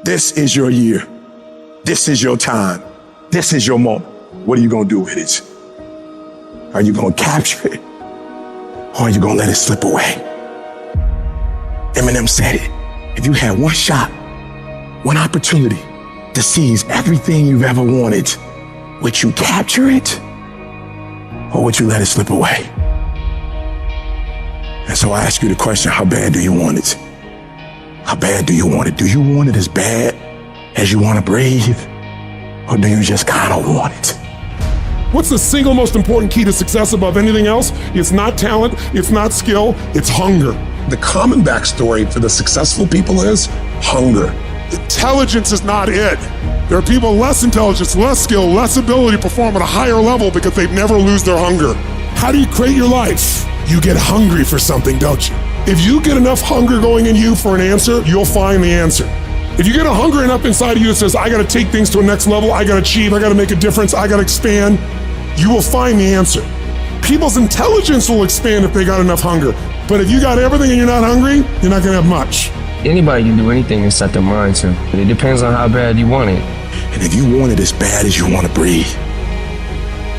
This is your year. This is your time. This is your moment. What are you going to do with it? Are you going to capture it? Or are you going to let it slip away? Eminem said it. If you had one shot, one opportunity to seize everything you've ever wanted, would you capture it? Or would you let it slip away? And so I ask you the question, how bad do you want it? How bad do you want it? Do you want it as bad as you want to breathe? Or do you just kind of want it? What's the single most important key to success above anything else? It's not talent, it's not skill, it's hunger. The common backstory for the successful people is hunger. Intelligence is not it. There are people less intelligence, less skill, less ability to perform at a higher level because they never lose their hunger. How do you create your life? You get hungry for something, don't you? If you get enough hunger going in you for an answer, you'll find the answer. If you get a hunger enough inside of you that says, I gotta take things to a next level, I gotta achieve, I gotta make a difference, I gotta expand, you will find the answer. People's intelligence will expand if they got enough hunger. But if you got everything and you're not hungry, you're not gonna have much. Anybody can do anything and set their mind to. But it depends on how bad you want it. And if you want it as bad as you want to breathe,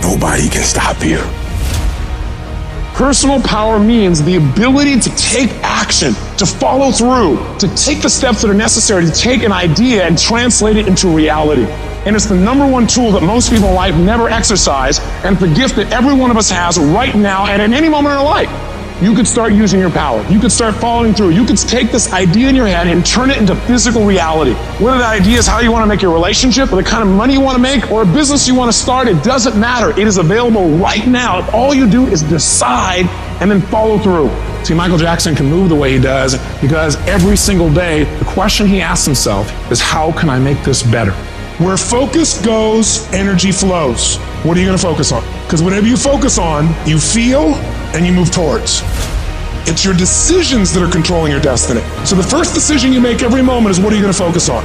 nobody can stop you. Personal power means the ability to take action, to follow through, to take the steps that are necessary to take an idea and translate it into reality. And it's the number one tool that most people in life never exercise, and it's the gift that every one of us has right now and at any moment in our life. You could start using your power. You could start following through. You could take this idea in your head and turn it into physical reality. Whether that idea is how you want to make your relationship, or the kind of money you want to make, or a business you want to start, it doesn't matter. It is available right now. If all you do is decide and then follow through. See, Michael Jackson can move the way he does because every single day, the question he asks himself is, how can I make this better? Where focus goes, energy flows. What are you gonna focus on? Because whatever you focus on, you feel and you move towards. It's your decisions that are controlling your destiny. So the first decision you make every moment is, what are you gonna focus on?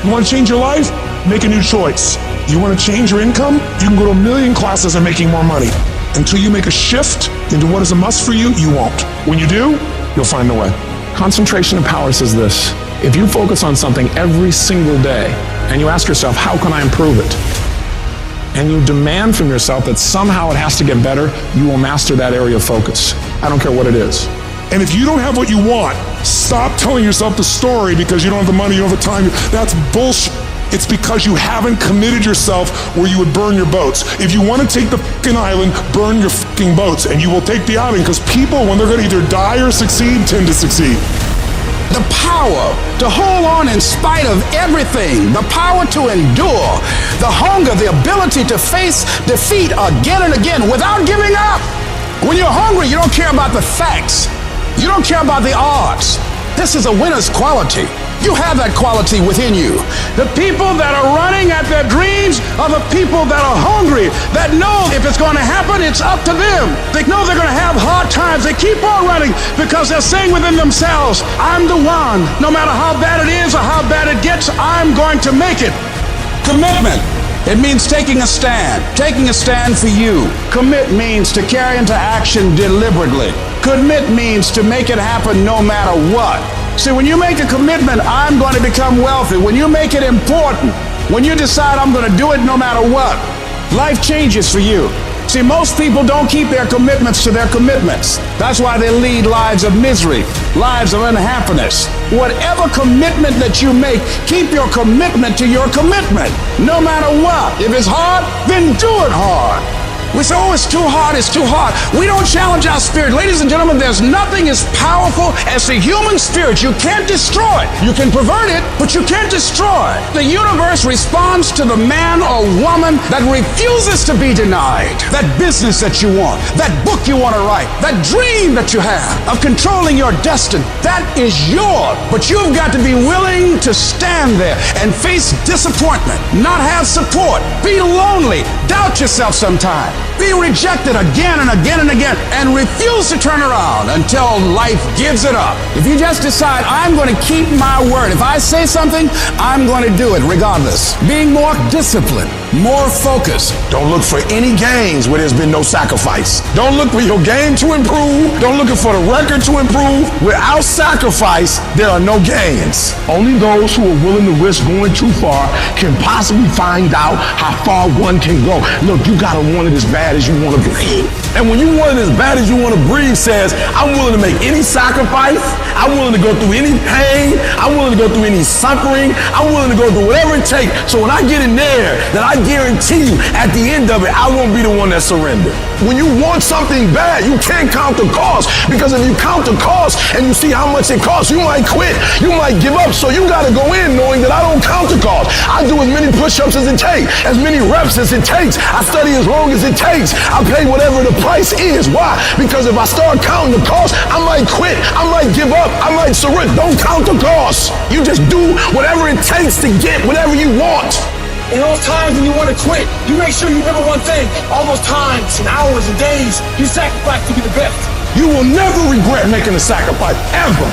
You wanna change your life? Make a new choice. You wanna change your income? You can go to 1 million classes and making more money. Until you make a shift into what is a must for you, you won't. When you do, you'll find the way. Concentration of power says this: if you focus on something every single day and you ask yourself, how can I improve it? And you demand from yourself that somehow it has to get better, you will master that area of focus. I don't care what it is. And if you don't have what you want, stop telling yourself the story because you don't have the money, you don't have the time. That's bullshit. It's because you haven't committed yourself where you would burn your boats. If you want to take the fucking island, burn your fucking boats, and you will take the island, because people, when they're going to either die or succeed, tend to succeed. The power to hold on in spite of everything, the power to endure, the hunger, the ability to face defeat again and again without giving up. When you're hungry, you don't care about the facts. You don't care about the odds. This is a winner's quality. You have that quality within you. The people that are running at their dreams are the people that are hungry, that know if it's going to happen, it's up to them. They know they're going to have hard times. They keep on running because they're saying within themselves, I'm the one. No matter how bad it is or how bad it gets, I'm going to make it. Commitment. It means taking a stand for you. Commit means to carry into action deliberately. Commit means to make it happen no matter what. See, when you make a commitment, I'm going to become wealthy. When you make it important, when you decide I'm going to do it no matter what, life changes for you. See, most people don't keep their commitments to their commitments. That's why they lead lives of misery, lives of unhappiness. Whatever commitment that you make, keep your commitment to your commitment, no matter what. If it's hard, then do it hard. We say, oh, it's too hard, it's too hard. We don't challenge our spirit. Ladies and gentlemen, there's nothing as powerful as the human spirit. You can't destroy it. You can pervert it, but you can't destroy it. The universe responds to the man or woman that refuses to be denied. That business that you want, that book you want to write, that dream that you have of controlling your destiny, that is yours. But you've got to be willing to stand there and face disappointment, not have support, be lonely, doubt yourself sometimes. Be rejected again and again and again, and refuse to turn around until life gives it up. If you just decide, I'm going to keep my word. If I say something, I'm going to do it regardless. Being more disciplined. more focus. Don't look for any gains where there's been no sacrifice. Don't look for your game to improve. Don't look for the record to improve. Without sacrifice, there are no gains. Only those who are willing to risk going too far can possibly find out how far one can go. Look, you gotta want it as bad as you want to breathe. And when you want it as bad as you want to breathe says, I'm willing to make any sacrifice. I'm willing to go through any pain. I'm willing to go through any suffering. I'm willing to go through whatever it takes. So when I get in there, then I guarantee you at the end of it, I won't be the one that surrendered. When you want something bad, you can't count the cost, because if you count the cost and you see how much it costs, you might quit. You might give up. So you got to go in knowing that I don't count the cost. I do as many push-ups as it takes, as many reps as it takes. I study as long as it takes. I pay whatever the price is. Why? Because if I start counting the cost, I might quit. I might give up. I might surrender. Don't count the cost. You just do whatever it takes to get whatever you want. In those times when you want to quit, you make sure you remember one thing. All those times and hours and days you sacrificed to be the best. You will never regret making a sacrifice, ever.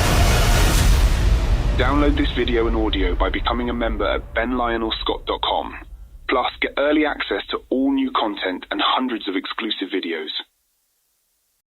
Download this video and audio by becoming a member at benlionelscott.com. Plus, get early access to all new content and hundreds of exclusive videos.